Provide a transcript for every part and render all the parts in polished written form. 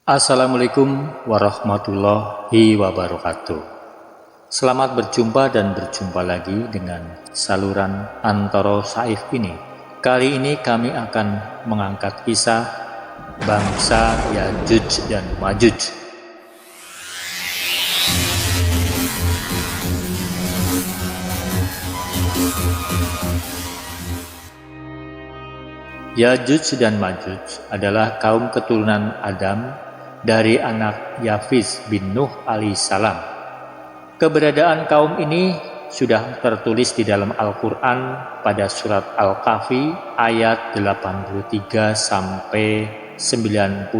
Assalamualaikum warahmatullahi wabarakatuh. Selamat berjumpa dan berjumpa lagi dengan saluran Antoro Saif ini. Kali ini kami akan mengangkat kisah bangsa Yajuj dan Majuj. Yajuj dan Majuj adalah kaum keturunan Adam dari anak Yafis bin Nuh alaihissalam. Keberadaan kaum ini sudah tertulis di dalam Al-Quran pada surat Al-Kahfi ayat 83 sampai 99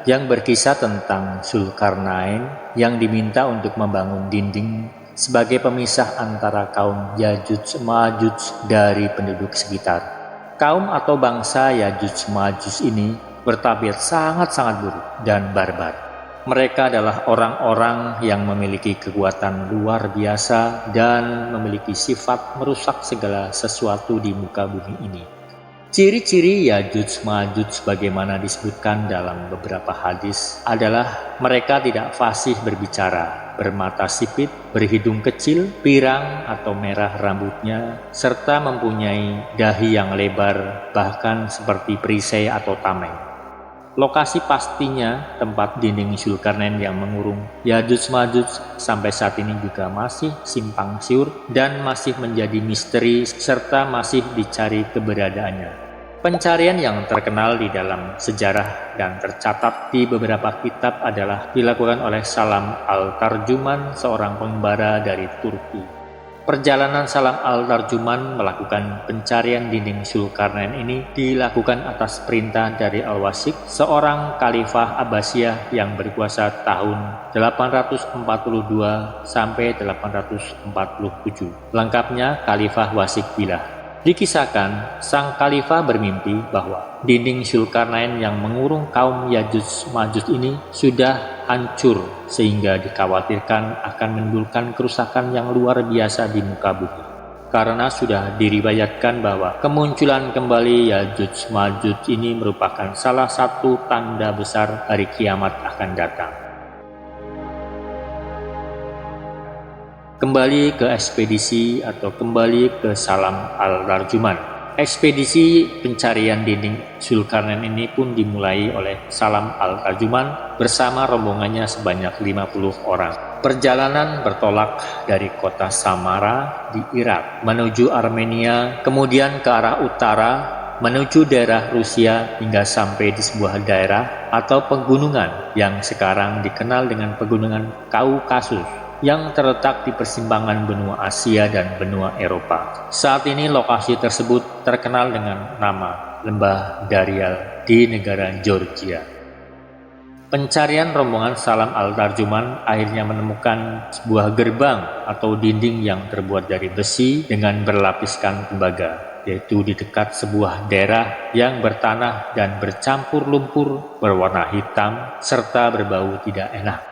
yang berkisah tentang Zulkarnain yang diminta untuk membangun dinding sebagai pemisah antara kaum Yajuj Majuj dari penduduk sekitar. Kaum atau bangsa Yajuj Majuj ini bertabiat sangat-sangat buruk dan barbar. Mereka adalah orang-orang yang memiliki kekuatan luar biasa dan memiliki sifat merusak segala sesuatu di muka bumi ini. Ciri-ciri Yajuj Majuj sebagaimana disebutkan dalam beberapa hadis adalah mereka tidak fasih berbicara, bermata sipit, berhidung kecil, pirang atau merah rambutnya, serta mempunyai dahi yang lebar, bahkan seperti perisai atau tameng. Lokasi pastinya tempat dinding Zulkarnain yang mengurung Yajuj Majuj sampai saat ini juga masih simpang siur dan masih menjadi misteri serta masih dicari keberadaannya. Pencarian yang terkenal di dalam sejarah dan tercatat di beberapa kitab adalah dilakukan oleh Salam Al-Tarjuman, seorang pengembara dari Turki. Perjalanan Salam Al-Tarjuman melakukan pencarian dinding Zulkarnain ini dilakukan atas perintah dari Al-Wasik, seorang khalifah Abbasiyah yang berkuasa tahun 842 sampai 847. Lengkapnya Khalifah Wasik Billah. Dikisahkan, sang khalifah bermimpi bahwa dinding Zulkarnain yang mengurung kaum Yajuj Majuj ini sudah hancur sehingga dikhawatirkan akan menimbulkan kerusakan yang luar biasa di muka bumi. Karena sudah diriwayatkan bahwa kemunculan kembali Yajuj Majuj ini merupakan salah satu tanda besar hari kiamat akan datang. Kembali ke ekspedisi atau kembali ke Salam Al-Tarjuman. Ekspedisi pencarian dinding Zulkarnain ini pun dimulai oleh Salam Al-Tarjuman bersama rombongannya sebanyak 50 orang. Perjalanan bertolak dari kota Samara di Irak menuju Armenia, kemudian ke arah utara menuju daerah Rusia hingga sampai di sebuah daerah atau pegunungan yang sekarang dikenal dengan Pegunungan Kaukasus, yang terletak di persimpangan benua Asia dan benua Eropa. Saat ini lokasi tersebut terkenal dengan nama Lembah Darial di negara Georgia. Pencarian rombongan Salam Al-Tarjuman akhirnya menemukan sebuah gerbang atau dinding yang terbuat dari besi dengan berlapiskan tembaga, yaitu di dekat sebuah daerah yang bertanah dan bercampur lumpur berwarna hitam serta berbau tidak enak.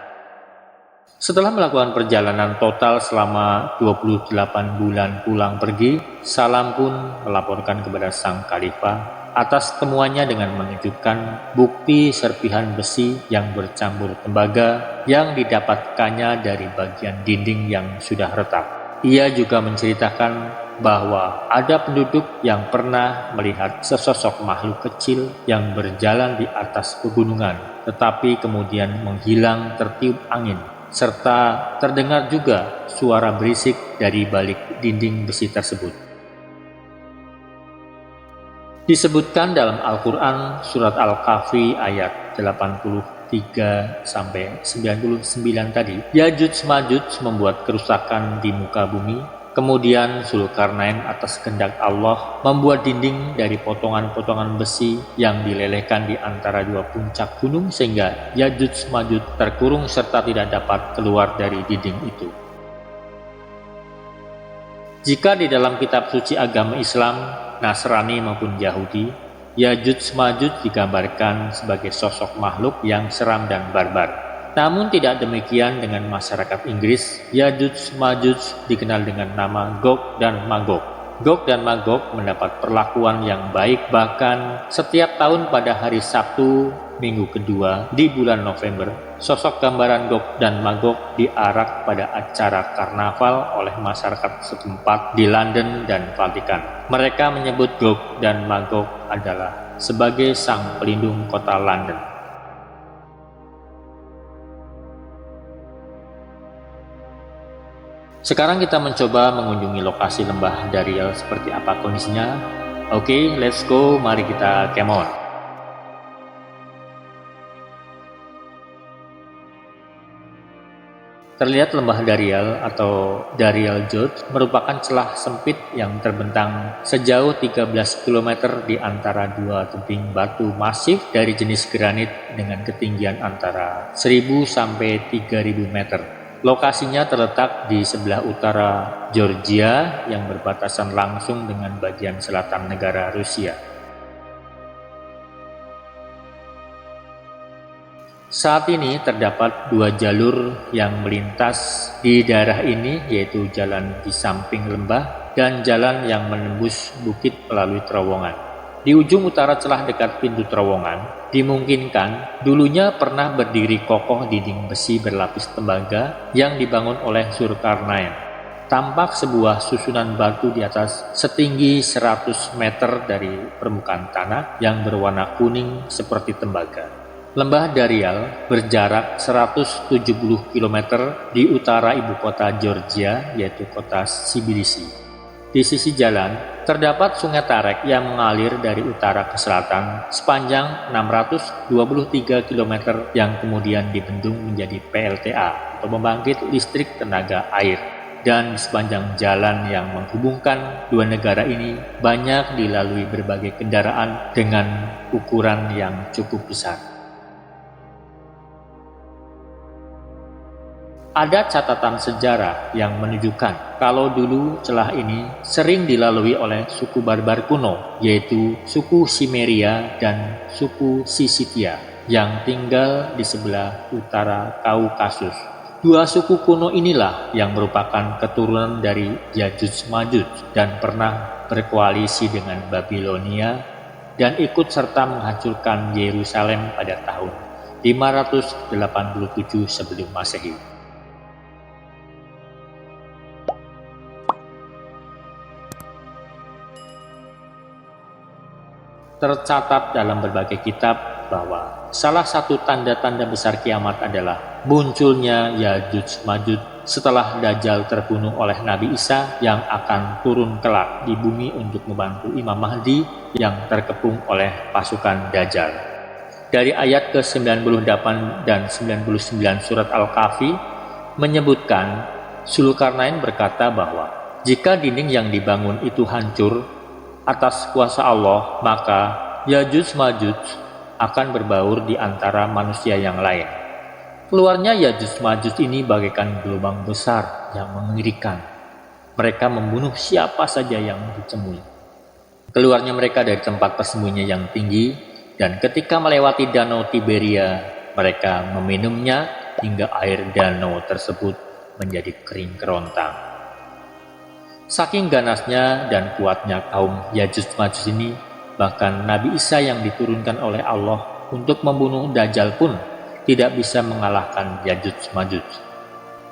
Setelah melakukan perjalanan total selama 28 bulan pulang pergi, Salam pun melaporkan kepada sang khalifah atas temuannya dengan menunjukkan bukti serpihan besi yang bercampur tembaga yang didapatkannya dari bagian dinding yang sudah retak. Ia juga menceritakan bahwa ada penduduk yang pernah melihat sesosok makhluk kecil yang berjalan di atas pegunungan, tetapi kemudian menghilang tertiup angin, serta terdengar juga suara berisik dari balik dinding besi tersebut. Disebutkan dalam Al-Quran surat Al-Kahfi ayat 83 sampai 99 tadi, Yajuj Majuj membuat kerusakan di muka bumi. Kemudian Zulkarnain atas kehendak Allah membuat dinding dari potongan-potongan besi yang dilelehkan di antara dua puncak gunung sehingga Yajuj Majuj terkurung serta tidak dapat keluar dari dinding itu. Jika di dalam kitab suci agama Islam, Nasrani maupun Yahudi, Yajuj Majuj digambarkan sebagai sosok makhluk yang seram dan barbar. Namun tidak demikian dengan masyarakat Inggris. Yajuj Majuj dikenal dengan nama Gog dan Magog. Gog dan Magog mendapat perlakuan yang baik, bahkan setiap tahun pada hari Sabtu minggu kedua di bulan November, sosok gambaran Gog dan Magog diarak pada acara karnaval oleh masyarakat setempat di London dan Vatikan. Mereka menyebut Gog dan Magog adalah sebagai sang pelindung kota London. Sekarang kita mencoba mengunjungi lokasi lembah Dariel seperti apa kondisinya. Oke, let's go, mari kita camp on. Terlihat lembah Dariel atau Dariel Gorge merupakan celah sempit yang terbentang sejauh 13 km di antara dua tebing batu masif dari jenis granit dengan ketinggian antara 1000 sampai 3000 meter. Lokasinya terletak di sebelah utara Georgia yang berbatasan langsung dengan bagian selatan negara Rusia. Saat ini terdapat dua jalur yang melintas di daerah ini, yaitu jalan di samping lembah dan jalan yang menembus bukit melalui terowongan. Di ujung utara celah dekat pintu terowongan, dimungkinkan dulunya pernah berdiri kokoh dinding besi berlapis tembaga yang dibangun oleh Zulkarnain. Tampak sebuah susunan batu di atas setinggi 100 meter dari permukaan tanah yang berwarna kuning seperti tembaga. Lembah Dariel berjarak 170 km di utara ibu kota Georgia, yaitu kota Tbilisi. Di sisi jalan, terdapat sungai Terek yang mengalir dari utara ke selatan sepanjang 623 km yang kemudian dibendung menjadi PLTA atau pembangkit listrik tenaga air. Dan sepanjang jalan yang menghubungkan dua negara ini banyak dilalui berbagai kendaraan dengan ukuran yang cukup besar. Ada catatan sejarah yang menunjukkan kalau dulu celah ini sering dilalui oleh suku barbar kuno, yaitu suku Cimmeria dan suku Sisitia yang tinggal di sebelah utara Kaukasus. Dua suku kuno inilah yang merupakan keturunan dari Yajuj Majuj dan pernah berkoalisi dengan Babilonia dan ikut serta menghancurkan Yerusalem pada tahun 587 sebelum Masehi. Tercatat dalam berbagai kitab bahwa salah satu tanda-tanda besar kiamat adalah munculnya Yajuj Majuj setelah Dajjal terbunuh oleh Nabi Isa yang akan turun kelak di bumi untuk membantu Imam Mahdi yang terkepung oleh pasukan Dajjal. Dari ayat ke-98 dan 99 surat Al-Kahfi menyebutkan Zulkarnain berkata bahwa jika dinding yang dibangun itu hancur atas kuasa Allah, maka Yajuj Majuj akan berbaur di antara manusia yang lain. Keluarnya Yajuj Majuj ini bagaikan gelombang besar yang mengerikan. Mereka membunuh siapa saja yang dicemui. Keluarnya mereka dari tempat persembunyian yang tinggi, dan ketika melewati danau Tiberia, mereka meminumnya hingga air danau tersebut menjadi kering kerontang. Saking ganasnya dan kuatnya kaum Yajuj Majuj ini, bahkan Nabi Isa yang diturunkan oleh Allah untuk membunuh Dajjal pun tidak bisa mengalahkan Yajuj Majuj.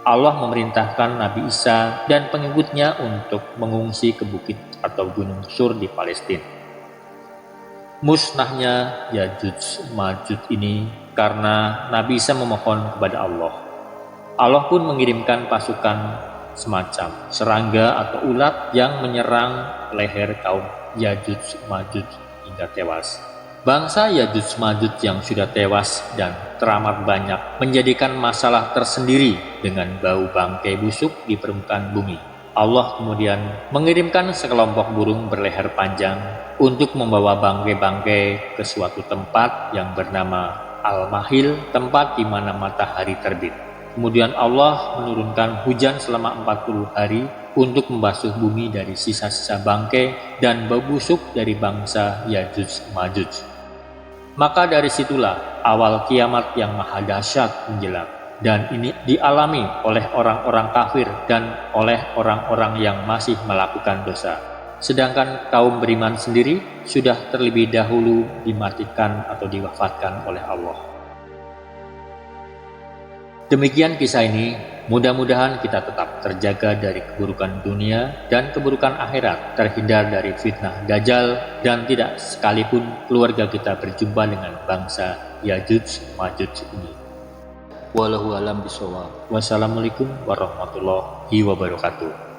Allah memerintahkan Nabi Isa dan pengikutnya untuk mengungsi ke bukit atau gunung Sur di Palestina. Musnahnya Yajuj Majuj ini karena Nabi Isa memohon kepada Allah. Allah pun mengirimkan pasukan semacam serangga atau ulat yang menyerang leher kaum Yajuj Majuj hingga tewas. Bangsa Yajuj Majuj yang sudah tewas dan teramat banyak menjadikan masalah tersendiri dengan bau bangkai busuk di permukaan bumi. Allah kemudian mengirimkan sekelompok burung berleher panjang untuk membawa bangkai-bangkai ke suatu tempat yang bernama Al-Mahil, tempat di mana matahari terbit. Kemudian Allah menurunkan hujan selama 40 hari untuk membasuh bumi dari sisa-sisa bangkai dan bau busuk dari bangsa Yajuj Majuj. Maka dari situlah awal kiamat yang maha dahsyat menjelang, dan ini dialami oleh orang-orang kafir dan oleh orang-orang yang masih melakukan dosa. sedangkan kaum beriman sendiri sudah terlebih dahulu dimatikan atau diwafatkan oleh Allah. Demikian kisah ini, mudah-mudahan kita tetap terjaga dari keburukan dunia dan keburukan akhirat, terhindar dari fitnah Dajjal, dan tidak sekalipun keluarga kita berjumpa dengan bangsa Yajuj Majuj ini. Wallahu a'lam bishawab. Wassalamualaikum warahmatullahi wabarakatuh.